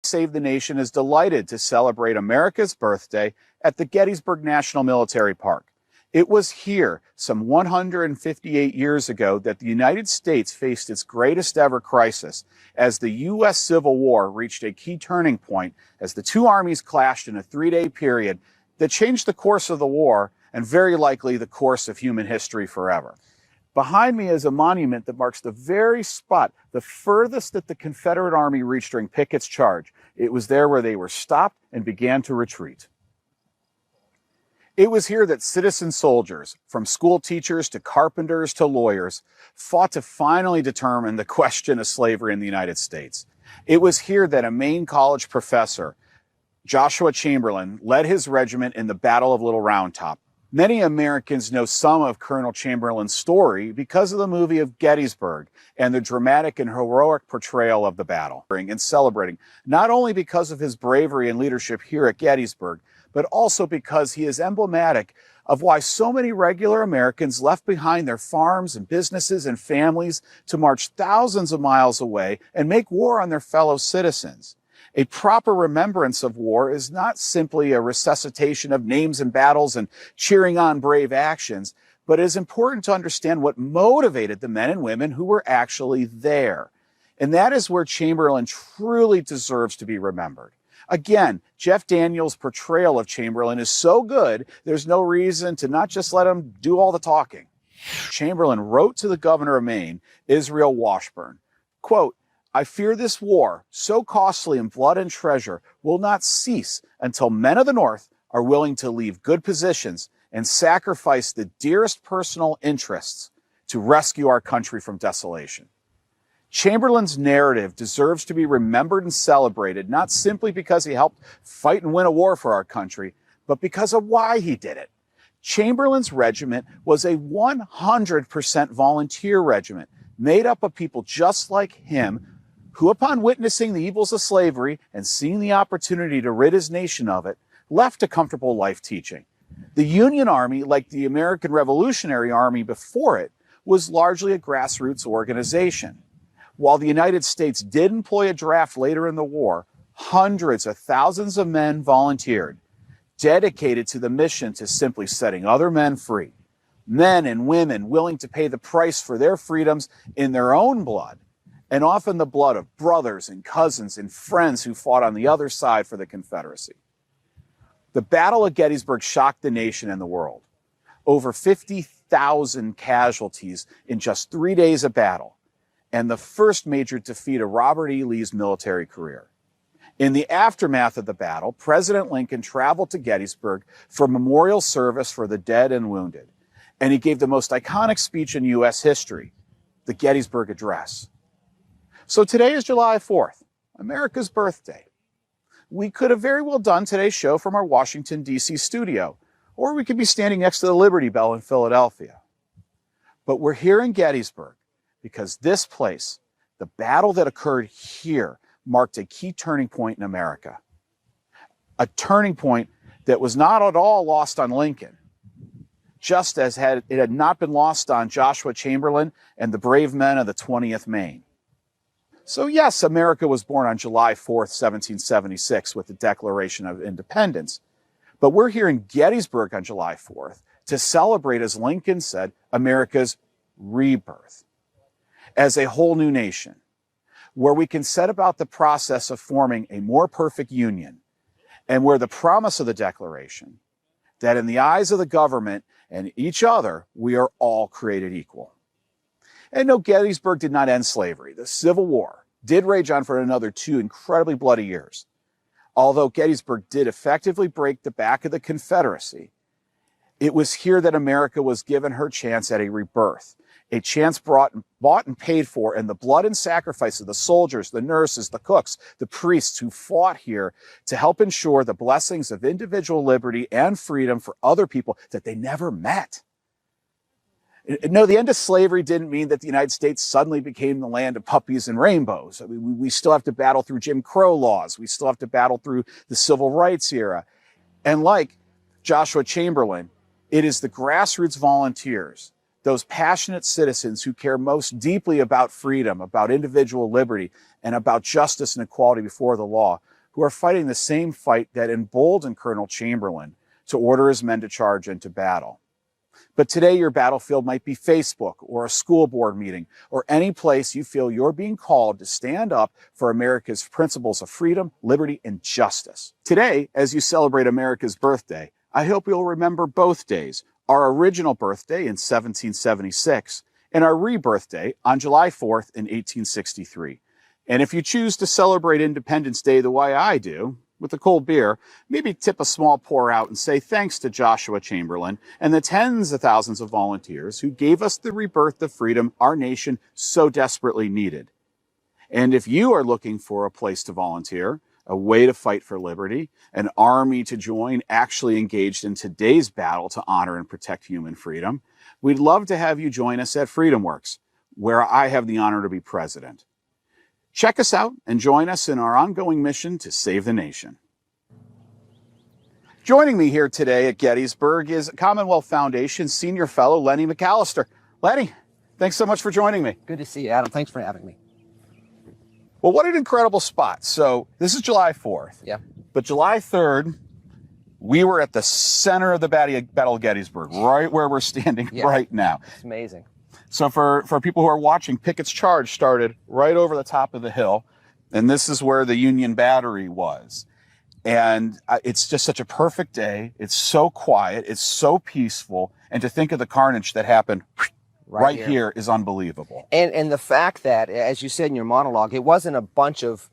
Save the Nation is delighted to celebrate America's birthday at the Gettysburg National Military Park. It was here, some 158 years ago, that the United States faced its greatest ever crisis as the U.S. Civil War reached a key turning point as the two armies clashed in a 3-day period that changed the course of the war and very likely the course of human history forever. Behind me is a monument that marks the very spot, the furthest that the Confederate Army reached during Pickett's charge. It was there where they were stopped and began to retreat. It was here that citizen soldiers, from school teachers to carpenters to lawyers, fought to finally determine the question of slavery in the United States. It was here that a Maine College professor, Joshua Chamberlain, led his regiment in the Battle of Little Round Top. Many Americans know some of Colonel Chamberlain's story because of the movie of Gettysburg and the dramatic and heroic portrayal of the battle, and celebrating not only because of his bravery and leadership here at Gettysburg, but also because he is emblematic of why so many regular Americans left behind their farms and businesses and families to march thousands of miles away and make war on their fellow citizens. A proper remembrance of war is not simply a resuscitation of names and battles and cheering on brave actions, but it is important to understand what motivated the men and women who were actually there. And that is where Chamberlain truly deserves to be remembered. Again, Jeff Daniels' portrayal of Chamberlain is so good, there's no reason to not just let him do all the talking. Chamberlain wrote to the governor of Maine, Israel Washburn, quote, "I fear this war, so costly in blood and treasure, will not cease until men of the North are willing to leave good positions and sacrifice the dearest personal interests to rescue our country from desolation." Chamberlain's narrative deserves to be remembered and celebrated, not simply because he helped fight and win a war for our country, but because of why he did it. Chamberlain's regiment was a 100% volunteer regiment, made up of people just like him, who, upon witnessing the evils of slavery and seeing the opportunity to rid his nation of it, left a comfortable life teaching. The Union Army, like the American Revolutionary Army before it, was largely a grassroots organization. While the United States did employ a draft later in the war, hundreds of thousands of men volunteered, dedicated to the mission to simply setting other men free. Men and women willing to pay the price for their freedoms in their own blood, and often the blood of brothers and cousins and friends who fought on the other side for the Confederacy. The Battle of Gettysburg shocked the nation and the world. Over 50,000 casualties in just 3 days of battle, and the first major defeat of Robert E. Lee's military career. In the aftermath of the battle, President Lincoln traveled to Gettysburg for a memorial service for the dead and wounded, and he gave the most iconic speech in U.S. history, the Gettysburg Address. So today is July 4th, America's birthday. We could have very well done today's show from our Washington, D.C. studio, or we could be standing next to the Liberty Bell in Philadelphia. But we're here in Gettysburg because this place, the battle that occurred here, marked a key turning point in America. A turning point that was not at all lost on Lincoln, just as it had not been lost on Joshua Chamberlain and the brave men of the 20th Maine. So yes, America was born on July 4th, 1776 with the Declaration of Independence. But we're here in Gettysburg on July 4th to celebrate, as Lincoln said, America's rebirth as a whole new nation, where we can set about the process of forming a more perfect union, and where the promise of the Declaration, that in the eyes of the government and each other, we are all created equal. And no, Gettysburg did not end slavery. The Civil War did rage on for another 2 incredibly bloody years. Although Gettysburg did effectively break the back of the Confederacy, it was here that America was given her chance at a rebirth, a chance bought and paid for in the blood and sacrifice of the soldiers, the nurses, the cooks, the priests who fought here to help ensure the blessings of individual liberty and freedom for other people that they never met. No, the end of slavery didn't mean that the United States suddenly became the land of puppies and rainbows. I mean, we still have to battle through Jim Crow laws. We still have to battle through the Civil Rights era. And like Joshua Chamberlain, it is the grassroots volunteers, those passionate citizens who care most deeply about freedom, about individual liberty, and about justice and equality before the law, who are fighting the same fight that emboldened Colonel Chamberlain to order his men to charge into battle. But today your battlefield might be Facebook or a school board meeting or any place you feel you're being called to stand up for America's principles of freedom, liberty, and justice. Today, as you celebrate America's birthday, I hope you'll remember both days, our original birthday in 1776 and our rebirthday on July 4th in 1863. And if you choose to celebrate Independence Day the way I do, with a cold beer, maybe tip a small pour out and say thanks to Joshua Chamberlain and the tens of thousands of volunteers who gave us the rebirth of freedom our nation so desperately needed. And if you are looking for a place to volunteer, a way to fight for liberty, an army to join actually engaged in today's battle to honor and protect human freedom, we'd love to have you join us at FreedomWorks, where I have the honor to be president. Check us out and join us in our ongoing mission to save the nation. Joining me here today at Gettysburg is Commonwealth Foundation Senior Fellow Lenny McAllister. Lenny, thanks so much for joining me. Good to see you, Adam. Thanks for having me. Well, what an incredible spot. So this is July 4th. Yeah. But July 3rd, we were at the center of the Battle of Gettysburg, right where we're standing right now. It's amazing. So for people who are watching, Pickett's charge started right over the top of the hill, and this is where the Union Battery was. And it's just such a perfect day. It's so quiet. It's so peaceful. And to think of the carnage that happened right here is unbelievable. And the fact that, as you said in your monologue, it wasn't a bunch of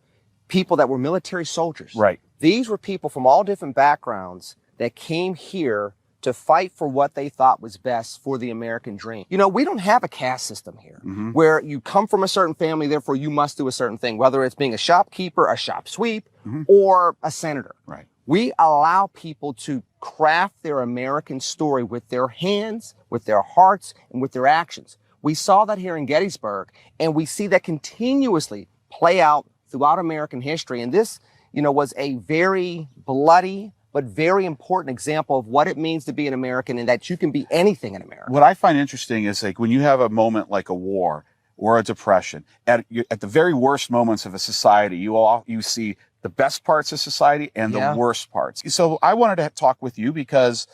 people that were military soldiers. Right. These were people from all different backgrounds that came here to fight for what they thought was best for the American dream. You know, we don't have a caste system here where you come from a certain family, therefore you must do a certain thing, whether it's being a shopkeeper, a shop sweep, or a senator. Right. We allow people to craft their American story with their hands, with their hearts, and with their actions. We saw that here in Gettysburg, and we see that continuously play out throughout American history. And this, you know, was a very bloody, but very important example of what it means to be an American and that you can be anything in America. What I find interesting is like when you have a moment like a war or a depression, at the very worst moments of a society, you see the best parts of society and the worst parts. So I wanted to talk with you because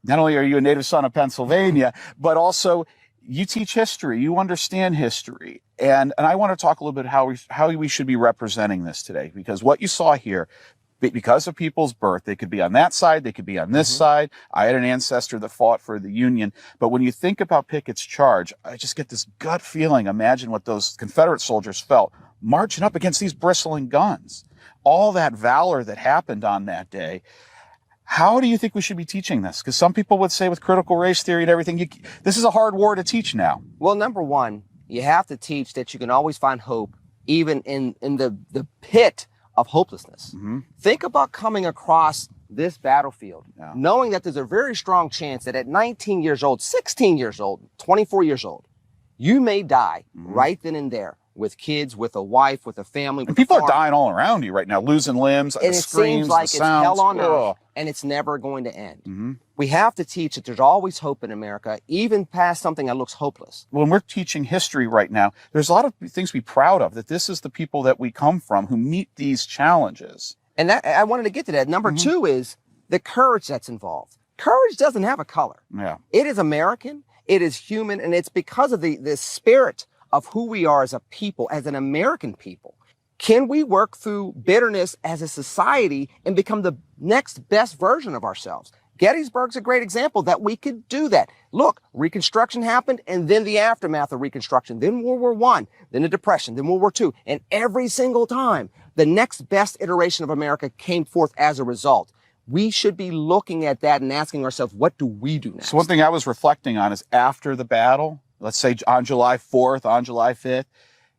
not only are you a native son of Pennsylvania, but also you teach history, you understand history. And I want to talk a little bit how we should be representing this today, because what you saw here, because of people's birth, they could be on that side, they could be on this side. I had an ancestor that fought for the Union. But when you think about Pickett's charge, I just get this gut feeling. Imagine what those Confederate soldiers felt marching up against these bristling guns. All that valor that happened on that day. How do you think we should be teaching this? Because some people would say with critical race theory and everything, this is a hard war to teach now. Well, number one, you have to teach that you can always find hope, even in the pit of hopelessness. Think about coming across this battlefield, knowing that there's a very strong chance that at 19 years old, 16 years old, 24 years old, you may die right then and there with kids, with a wife, with a family. And people are dying all around you right now, losing limbs, and the it screams, seems like the it's sounds. hell on earth, and it's never going to end. We have to teach that there's always hope in America, even past something that looks hopeless. When we're teaching history right now, there's a lot of things to be proud of, that this is the people that we come from who meet these challenges. And that I wanted to get to that. Number two is the courage that's involved. Courage doesn't have a color. Yeah. It is American, it is human, and it's because of the spirit of who we are as a people, as an American people. Can we work through bitterness as a society and become the next best version of ourselves? Gettysburg's a great example that we could do that. Look, Reconstruction happened, and then the aftermath of Reconstruction, then World War I, then the Depression, then World War II. And every single time, the next best iteration of America came forth as a result. We should be looking at that and asking ourselves, what do we do next? So one thing I was reflecting on is after the battle, let's say on July 4th, on July 5th,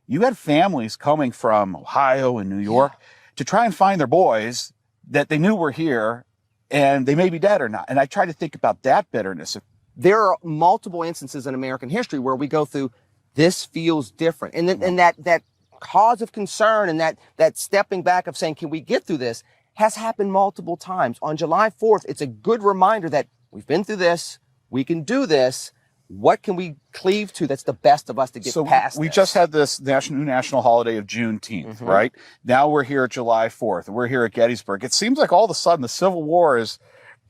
you had families coming from Ohio and New York to try and find their boys that they knew were here and they may be dead or not. And I try to think about that bitterness. There are multiple instances in American history where we go through, this feels different. And then, and that cause of concern and that stepping back of saying, can we get through this, has happened multiple times. On July 4th, it's a good reminder that we've been through this, we can do this, What can we cleave to that's the best of us to get past we this? just had this national holiday of Juneteenth, right? Now we're here at July 4th. We're here at Gettysburg. It seems like all of a sudden the Civil War is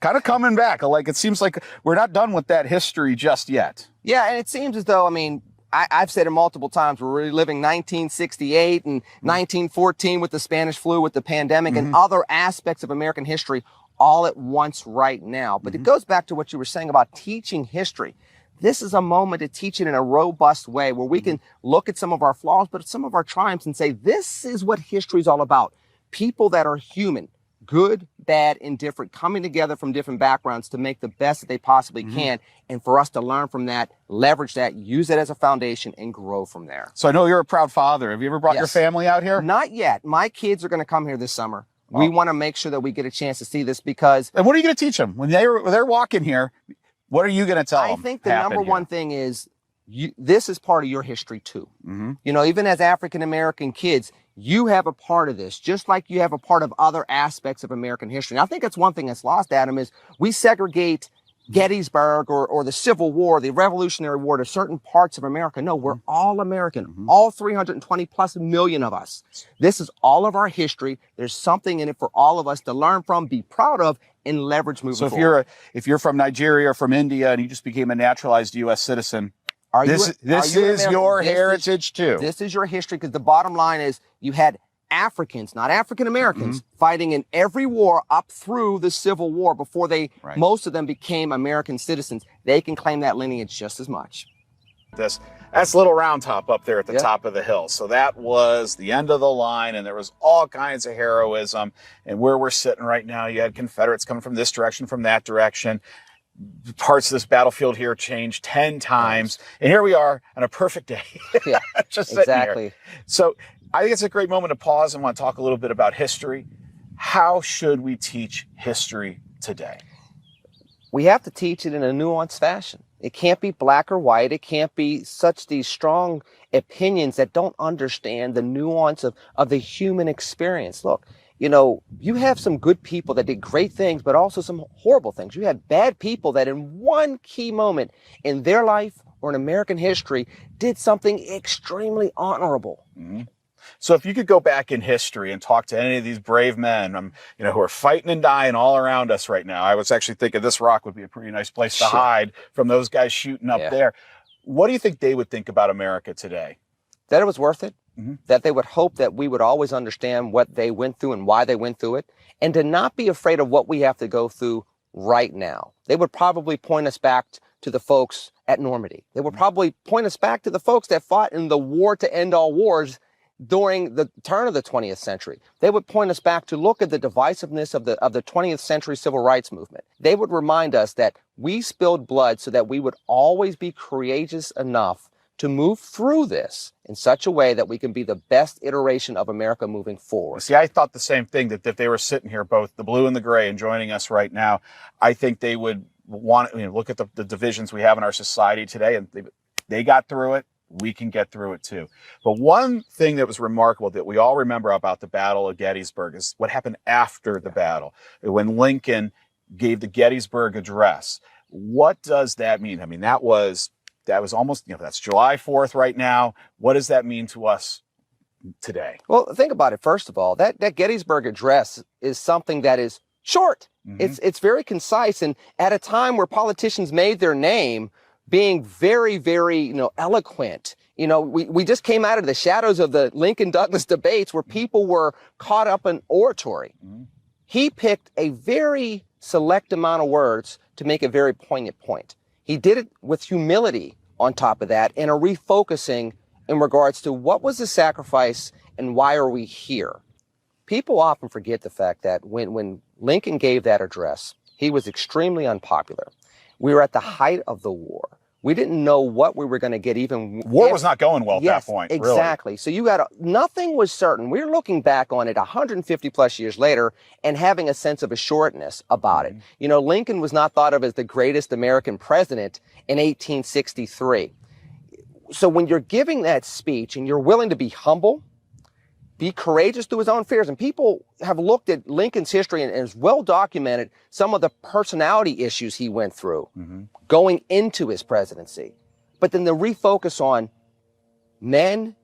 kind of coming back. Like, it seems like we're not done with that history just yet. Yeah, and it seems as though, I mean, I've said it multiple times, we're reliving 1968 and 1914 with the Spanish flu, with the pandemic, and other aspects of American history all at once right now. But it goes back to what you were saying about teaching history. This is a moment to teach it in a robust way where we can look at some of our flaws, but some of our triumphs, and say, this is what history is all about. People that are human, good, bad, indifferent, coming together from different backgrounds to make the best that they possibly can. And for us to learn from that, leverage that, use it as a foundation, and grow from there. So I know you're a proud father. Have you ever brought your Yes. family out here? Not yet. My kids are going to come here this summer. We want to make sure that we get a chance to see this, because And what are you going to teach them when they're walking here? What are you going to tell them? I think the number one thing is this is part of your history too. You know, even as African American kids, you have a part of this, just like you have a part of other aspects of American history. And I think that's one thing that's lost, Adam, is we segregate Gettysburg or the Civil War, the Revolutionary War, to certain parts of America. No, we're all American, all 320 plus million of us. This is all of our history. There's something in it for all of us to learn from, be proud of, and leverage moving So forward. if you're from Nigeria or from India and you just became a naturalized U.S. citizen, this Are you is American? your This is- heritage too. This is your history, because the bottom line is you had Africans, not African Americans, fighting in every war up through the Civil War before most of them became American citizens. They can claim that lineage just as much. That's Little Round Top up there at the top of the hill. So that was the end of the line, and there was all kinds of heroism. And where we're sitting right now, you had Confederates coming from this direction, from that direction. Parts of this battlefield here changed 10 times. And here we are on a perfect day. Yeah, just sitting exactly. here. So I think it's a great moment to pause and want to talk a little bit about history. How should we teach history today? We have to teach it in a nuanced fashion. It can't be black or white. It can't be these strong opinions that don't understand the nuance of the human experience. Look, you know, you have some good people that did great things, but also some horrible things. You had bad people that in one key moment in their life or in American history did something extremely honorable. So if you could go back in history and talk to any of these brave men, who are fighting and dying all around us right now, I was actually thinking this rock would be a pretty nice place to hide from those guys shooting up there. What do you think they would think about America today? That it was worth it, that they would hope that we would always understand what they went through and why they went through it, and to not be afraid of what we have to go through right now. They would probably point us back to the folks at Normandy. They would probably point us back to the folks that fought in the war to end all wars during the turn of the 20th century. They would point us back to look at the divisiveness of the 20th century civil rights movement. They would remind us that we spilled blood so that we would always be courageous enough to move through this in such a way that we can be the best iteration of America moving forward. See, I thought the same thing, that if they were sitting here, both the blue and the gray, and joining us right now, I think they would want to look at the divisions we have in our society today, and they got through it. We can get through it too. But one thing that was remarkable that we all remember about the Battle of Gettysburg is what happened after the battle, when Lincoln gave the Gettysburg Address. What does that mean? I mean, that was almost, that's July 4th right now. What does that mean to us today? Well, think about it. First of all, that Gettysburg Address is something that is short. It's very concise. And at a time where politicians made their name being very, very, eloquent. We just came out of the shadows of the Lincoln-Douglas debates where people were caught up in oratory. He picked a very select amount of words to make a very poignant point. He did it with humility on top of that, and a refocusing in regards to what was the sacrifice and why are we here. People often forget the fact that when Lincoln gave that address, he was extremely unpopular. We were at the height of the war. We didn't know what we were going to get. War was not going well at that point. Exactly. Really. So nothing was certain. We're looking back on it 150 plus years later and having a sense of assuredness about it. Lincoln was not thought of as the greatest American president in 1863. So when you're giving that speech and you're willing to be humble, be courageous through his own fears. And people have looked at Lincoln's history and it's well documented some of the personality issues he went through going into his presidency. But then the refocus on men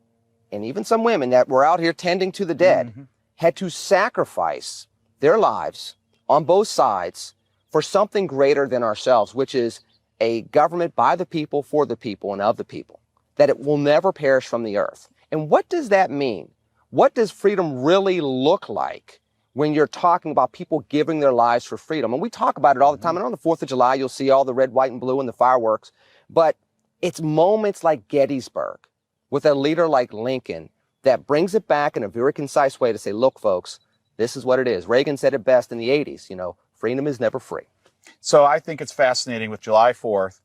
and even some women that were out here tending to the dead had to sacrifice their lives on both sides for something greater than ourselves, which is a government by the people, for the people, and of the people, that it will never perish from the earth. And what does that mean? What does freedom really look like when you're talking about people giving their lives for freedom? And we talk about it all the time. And on the 4th of July, you'll see all the red, white, and blue and the fireworks. But it's moments like Gettysburg with a leader like Lincoln that brings it back in a very concise way to say, look, folks, this is what it is. Reagan said it best in the 80s, freedom is never free. So I think it's fascinating with July 4th.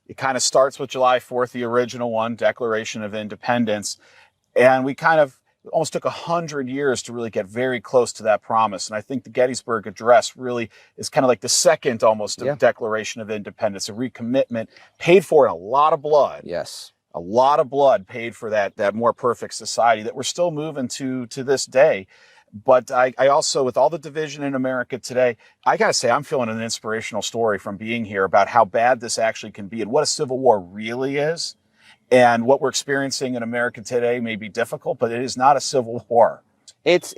It kind of starts with July 4th, the original one, Declaration of Independence. And we kind of almost took 100 years to really get very close to that promise. And I think the Gettysburg Address really is kind of like the second almost of Declaration of Independence, a recommitment, paid for in a lot of blood. Yes. A lot of blood paid for that more perfect society that we're still moving to this day. But I also, with all the division in America today, I got to say, I'm feeling an inspirational story from being here about how bad this actually can be and what a civil war really is. And what we're experiencing in America today may be difficult, but it is not a civil war. It's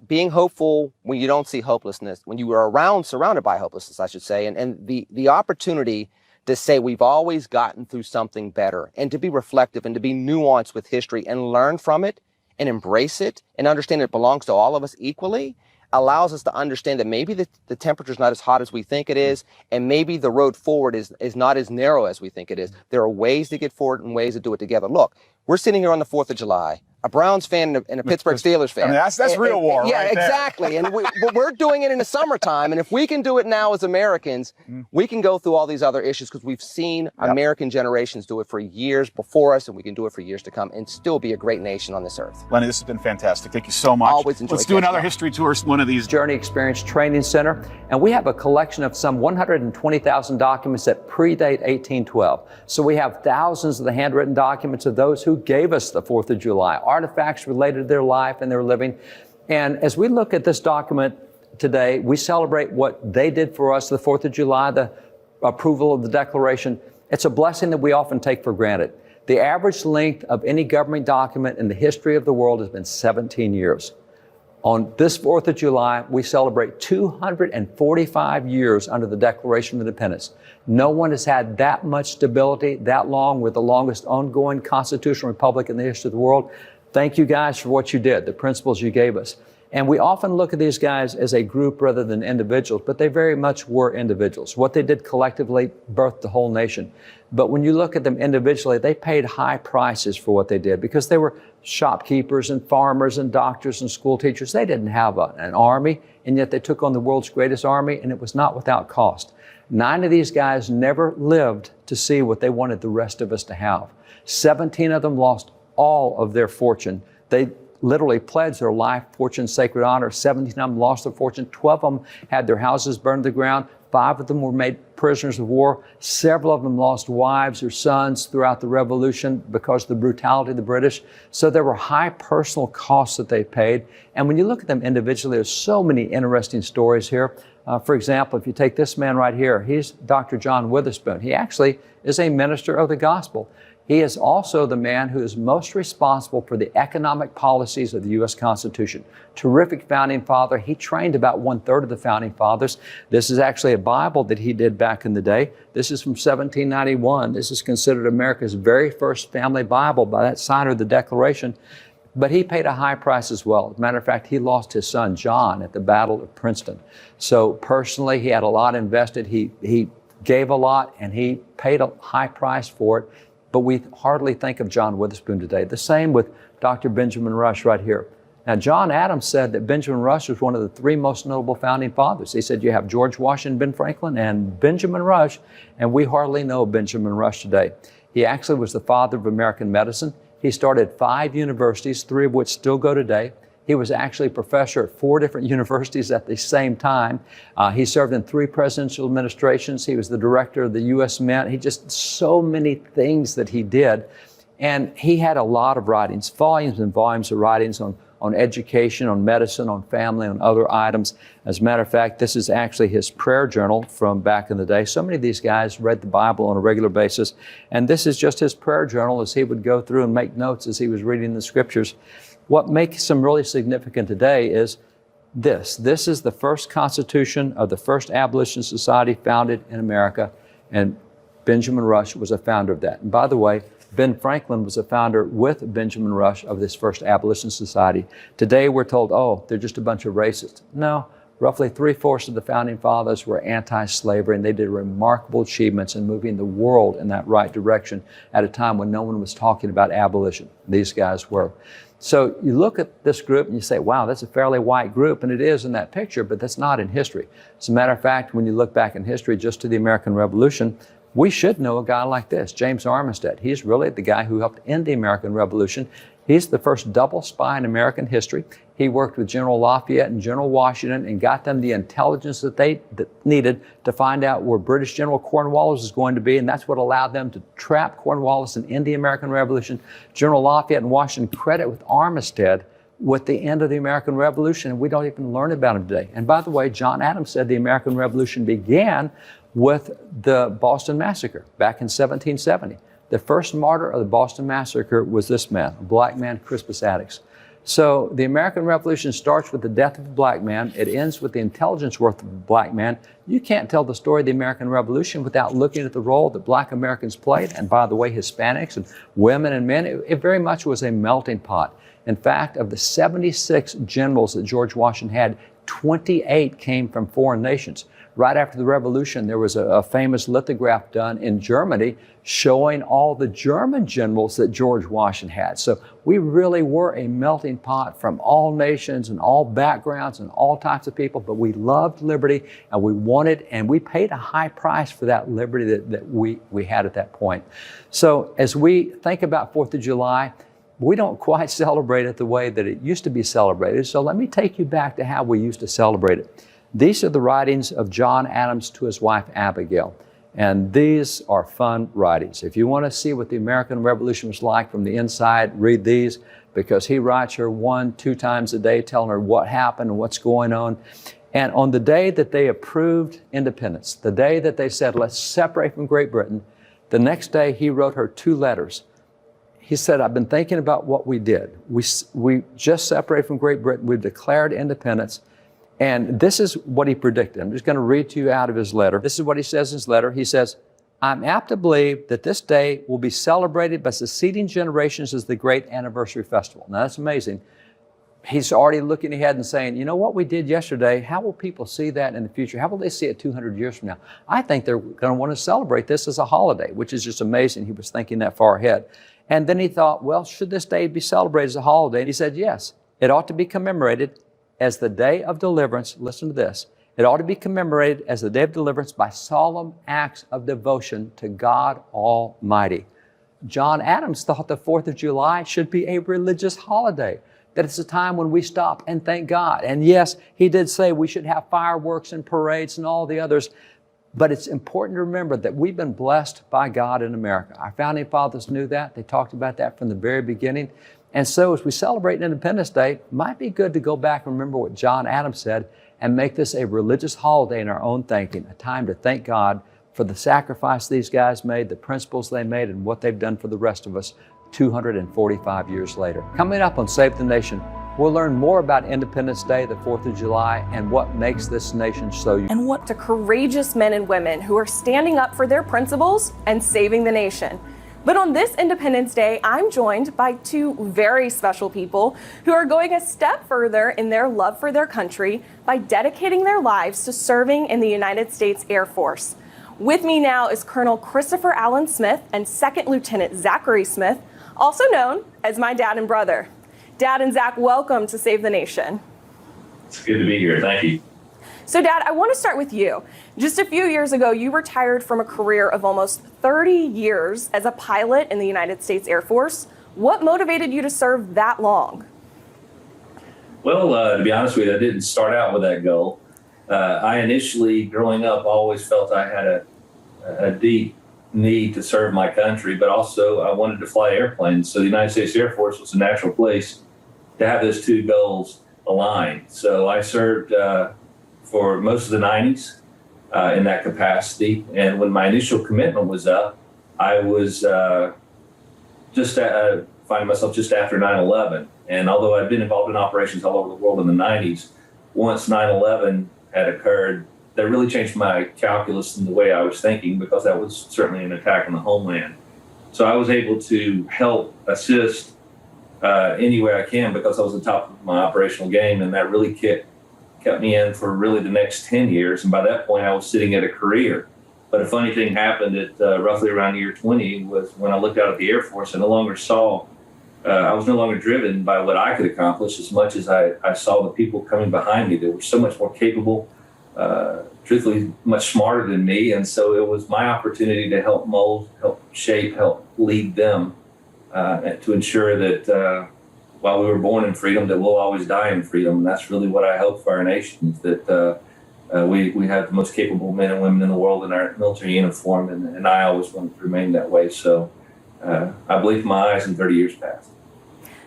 being hopeful when you don't see hopelessness, when you are surrounded by hopelessness, I should say, and the opportunity to say we've always gotten through something better, and to be reflective and to be nuanced with history and learn from it and embrace it and understand it belongs to all of us equally, allows us to understand that maybe the temperature's not as hot as we think it is, and maybe the road forward is not as narrow as we think it is. There are ways to get forward and ways to do it together. Look, we're sitting here on the 4th of July, a Browns fan and a Pittsburgh Steelers fan. I mean, that's real war, yeah, right there. exactly. And but we're doing it in the summertime. And if we can do it now as Americans, we can go through all these other issues because we've seen American generations do it for years before us, and we can do it for years to come and still be a great nation on this earth. Lenny, this has been fantastic. Thank you so much. Always enjoy. Let's do another history tour, one of these. Journey Experience Training Center, and we have a collection of some 120,000 documents that predate 1812. So we have thousands of the handwritten documents of those who gave us the 4th of July, artifacts related to their life and their living. And as we look at this document today, we celebrate what they did for us, the 4th of July, the approval of the Declaration. It's a blessing that we often take for granted. The average length of any government document in the history of the world has been 17 years. On this 4th of July, we celebrate 245 years under the Declaration of Independence. No one has had that much stability that long. We're the longest ongoing constitutional republic in the history of the world. Thank you guys for what you did, the principles you gave us. And we often look at these guys as a group rather than individuals, but they very much were individuals. What they did collectively birthed the whole nation. But when you look at them individually, they paid high prices for what they did because they were shopkeepers and farmers and doctors and school teachers. They didn't have an army, and yet they took on the world's greatest army, and it was not without cost. 9 of these guys never lived to see what they wanted the rest of us to have. 17 of them lost all of their fortune. They literally pledged their life, fortune, sacred honor. 17 of them lost their fortune. 12 of them had their houses burned to the ground. 5 of them were made prisoners of war. Several of them lost wives or sons throughout the Revolution because of the brutality of the British. So there were high personal costs that they paid. And when you look at them individually, there's so many interesting stories here. For example, if you take this man right here, he's Dr. John Witherspoon. He actually is a minister of the gospel. He is also the man who is most responsible for the economic policies of the U.S. Constitution. Terrific founding father. He trained about 1/3 of the founding fathers. This is actually a Bible that he did back in the day. This is from 1791. This is considered America's very first family Bible by that signer of the Declaration. But he paid a high price as well. As a matter of fact, he lost his son, John, at the Battle of Princeton. So personally, he had a lot invested. He gave a lot, and he paid a high price for it. But we hardly think of John Witherspoon today. The same with Dr. Benjamin Rush right here. Now, John Adams said that Benjamin Rush was one of the 3 most notable founding fathers. He said you have George Washington, Ben Franklin, and Benjamin Rush, and we hardly know Benjamin Rush today. He actually was the father of American medicine. He started 5 universities, 3 of which still go today. He was actually a professor at 4 different universities at the same time. He served in 3 presidential administrations. He was the director of the U.S. Mint. He just so many things that he did. And he had a lot of writings, volumes and volumes of writings on on education, on medicine, on family, on other items. As a matter of fact, this is actually his prayer journal from back in the day. So many of these guys read the Bible on a regular basis, and this is just his prayer journal as he would go through and make notes as he was reading the scriptures. What makes him really significant today is this. This is the first constitution of the first abolition society founded in America, and Benjamin Rush was a founder of that. And by the way, Ben Franklin was a founder with Benjamin Rush of this first abolition society. Today we're told, oh, they're just a bunch of racists. No, roughly 3/4 of the founding fathers were anti-slavery, and they did remarkable achievements in moving the world in that right direction at a time when no one was talking about abolition. These guys were. So you look at this group and you say, wow, that's a fairly white group, and it is in that picture, but that's not in history. As a matter of fact, when you look back in history just to the American Revolution, we should know a guy like this, James Armistead. He's really the guy who helped end the American Revolution. He's the first double spy in American history. He worked with General Lafayette and General Washington and got them the intelligence that they needed to find out where British General Cornwallis was going to be, and that's what allowed them to trap Cornwallis and end the American Revolution. General Lafayette and Washington credit with Armistead with the end of the American Revolution, and we don't even learn about him today. And by the way, John Adams said the American Revolution began with the Boston Massacre back in 1770. The first martyr of the Boston Massacre was this man, a black man, Crispus Attucks. So the American Revolution starts with the death of a black man. It ends with the intelligence worth of a black man. You can't tell the story of the American Revolution without looking at the role that black Americans played. And by the way, Hispanics and women and men, it very much was a melting pot. In fact, of the 76 generals that George Washington had, 28 came from foreign nations. Right after the Revolution, there was a famous lithograph done in Germany showing all the German generals that George Washington had. So we really were a melting pot from all nations and all backgrounds and all types of people, but we loved liberty and we wanted, and we paid a high price for that liberty that we had at that point. So as we think about 4th of July, we don't quite celebrate it the way that it used to be celebrated. So let me take you back to how we used to celebrate it. These are the writings of John Adams to his wife, Abigail. And these are fun writings. If you want to see what the American Revolution was like from the inside, read these, because he writes her 1-2 times a day telling her what happened and what's going on. And on the day that they approved independence, the day that they said, let's separate from Great Britain, the next day he wrote her 2 letters. He said, I've been thinking about what we did. We just separated from Great Britain. We've declared independence. And this is what he predicted. I'm just going to read to you out of his letter. This is what he says in his letter. He says, I'm apt to believe that this day will be celebrated by succeeding generations as the great anniversary festival. Now, that's amazing. He's already looking ahead and saying, you know what we did yesterday, how will people see that in the future? How will they see it 200 years from now? I think they're going to want to celebrate this as a holiday, which is just amazing. He was thinking that far ahead. And then he thought, well, should this day be celebrated as a holiday? And he said, yes, it ought to be commemorated as the day of deliverance. Listen to this. It ought to be commemorated as the day of deliverance by solemn acts of devotion to God Almighty. John Adams thought the 4th of July should be a religious holiday, that it's a time when we stop and thank God. And yes, he did say we should have fireworks and parades and all the others, but it's important to remember that we've been blessed by God in America. Our founding fathers knew that. They talked about that from the very beginning. And so as we celebrate Independence Day, it might be good to go back and remember what John Adams said and make this a religious holiday in our own thinking, a time to thank God for the sacrifice these guys made, the principles they made, and what they've done for the rest of us 245 years later. Coming up on Save the Nation, we'll learn more about Independence Day, the 4th of July, and what makes this nation so unique. And what to courageous men and women who are standing up for their principles and saving the nation. But on this Independence Day, I'm joined by 2 very special people who are going a step further in their love for their country by dedicating their lives to serving in the United States Air Force. With me now is Colonel Christopher Allen Smith and Second Lieutenant Zachary Smith, also known as my dad and brother. Dad and Zach, welcome to Save the Nation. It's good to be here. Thank you. So Dad, I want to start with you. Just a few years ago, you retired from a career of almost 30 years as a pilot in the United States Air Force. What motivated you to serve that long? Well, to be honest with you, I didn't start out with that goal. I initially, growing up, always felt I had a deep need to serve my country, but also I wanted to fly airplanes. So the United States Air Force was a natural place to have those two goals aligned. So I served for most of the 90s in that capacity. And when my initial commitment was up, I was finding myself just after 9/11. And although I'd been involved in operations all over the world in the 90s, once 9/11 had occurred, that really changed my calculus and the way I was thinking, because that was certainly an attack on the homeland. So I was able to help assist any way I can, because I was at the top of my operational game, and that really kept me in for really the next 10 years. And by that point, I was sitting at a career. But a funny thing happened at roughly around year 20 was when I looked out at the Air Force. I was no longer driven by what I could accomplish as much as I saw the people coming behind me that were so much more capable, truthfully much smarter than me. And so it was my opportunity to help mold, help shape, help lead them, to ensure that while we were born in freedom, that we'll always die in freedom. And that's really what I hope for our nation, is that we have the most capable men and women in the world in our military uniform, and I always want to remain that way. So I believe my eyes in 30 years past.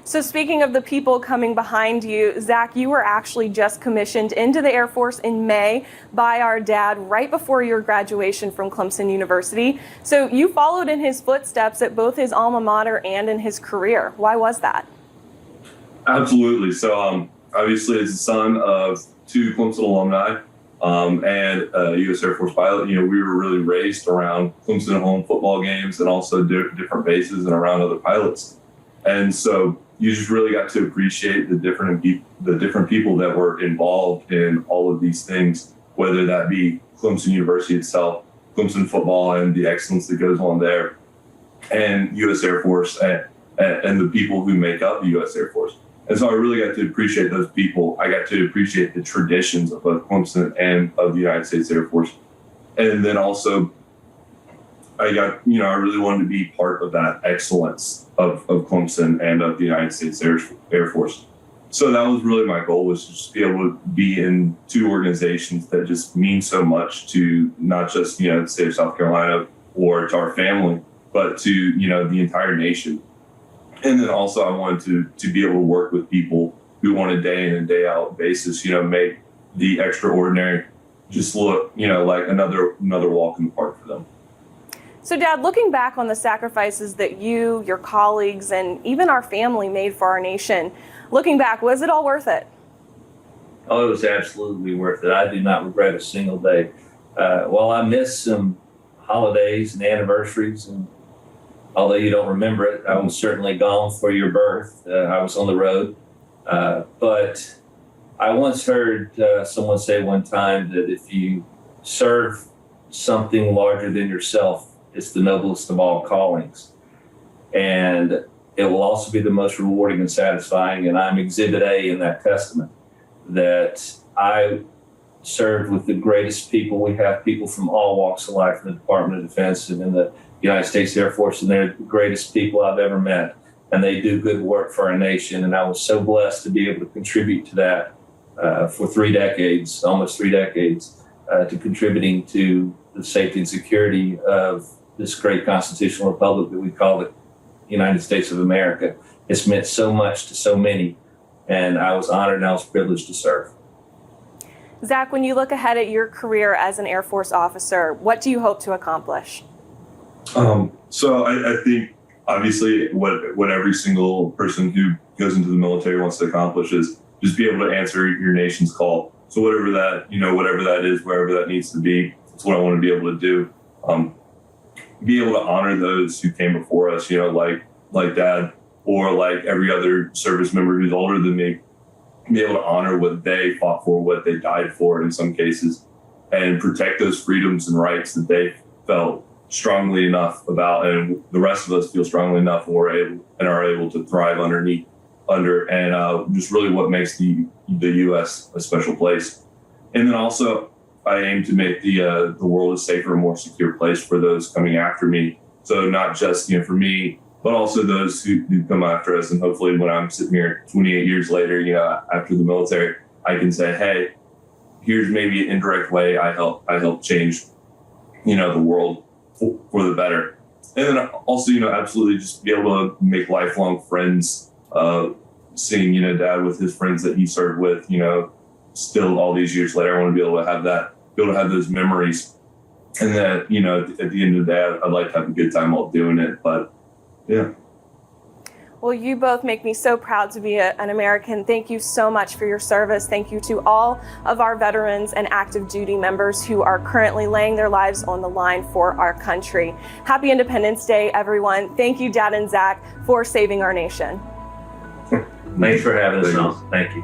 So speaking of the people coming behind you, Zach, you were actually just commissioned into the Air Force in May by our dad right before your graduation from Clemson University. So you followed in his footsteps at both his alma mater and in his career. Why was that? Absolutely. So obviously, as the son of two Clemson alumni and a U.S. Air Force pilot, we were really raised around Clemson home football games and also different bases and around other pilots. And so you just really got to appreciate the different people that were involved in all of these things, whether that be Clemson University itself, Clemson football and the excellence that goes on there, and U.S. Air Force and the people who make up the U.S. Air Force. And so I really got to appreciate those people. I got to appreciate the traditions of both Clemson and of the United States Air Force. And then also, I really wanted to be part of that excellence of Clemson and of the United States Air Force. So that was really my goal, was to just be able to be in two organizations that just mean so much to not just, the state of South Carolina or to our family, but to, the entire nation. And then also I wanted to be able to work with people who on a day in and day out basis, make the extraordinary just look, like another walk in the park for them. So, Dad, looking back on the sacrifices that you, your colleagues, and even our family made for our nation, looking back, was it all worth it? Oh, it was absolutely worth it. I do not regret a single day. While I missed some holidays and anniversaries, and although you don't remember it, I was certainly gone for your birth. I was on the road. But I once heard someone say one time that if you serve something larger than yourself, it's the noblest of all callings. And it will also be the most rewarding and satisfying. And I'm Exhibit A in that testament, that I served with the greatest people. We have people from all walks of life in the Department of Defense and in the United States Air Force, and they're the greatest people I've ever met. And they do good work for our nation. And I was so blessed to be able to contribute to that for 3 decades, almost 3 decades, to contributing to the safety and security of this great constitutional republic that we call the United States of America. It's meant so much to so many, and I was honored and I was privileged to serve. Zach, when you look ahead at your career as an Air Force officer, what do you hope to accomplish? So I think obviously what every single person who goes into the military wants to accomplish is just be able to answer your nation's call. So whatever that is, wherever that needs to be, that's what I want to be able to do. Be able to honor those who came before us, like Dad, or like every other service member who's older than me. Be able to honor what they fought for, what they died for in some cases, and protect those freedoms and rights that they felt strongly enough about, and the rest of us feel strongly enough and are able to thrive under, and just really what makes the U.S. a special place. And then also, I aim to make the world a safer and more secure place for those coming after me. So not just for me, but also those who come after us. And hopefully, when I'm sitting here 28 years later, after the military, I can say, hey, here's maybe an indirect way I help change, the world for the better. And then also, absolutely just be able to make lifelong friends, seeing, Dad with his friends that he served with, still all these years later, I want to be able to have those memories. And that, at the end of the day, I'd like to have a good time while doing it. But yeah. Well, you both make me so proud to be an American. Thank you so much for your service. Thank you to all of our veterans and active duty members who are currently laying their lives on the line for our country. Happy Independence Day, everyone. Thank you, Dad and Zach, for saving our nation. Thanks for having us on. Thank you.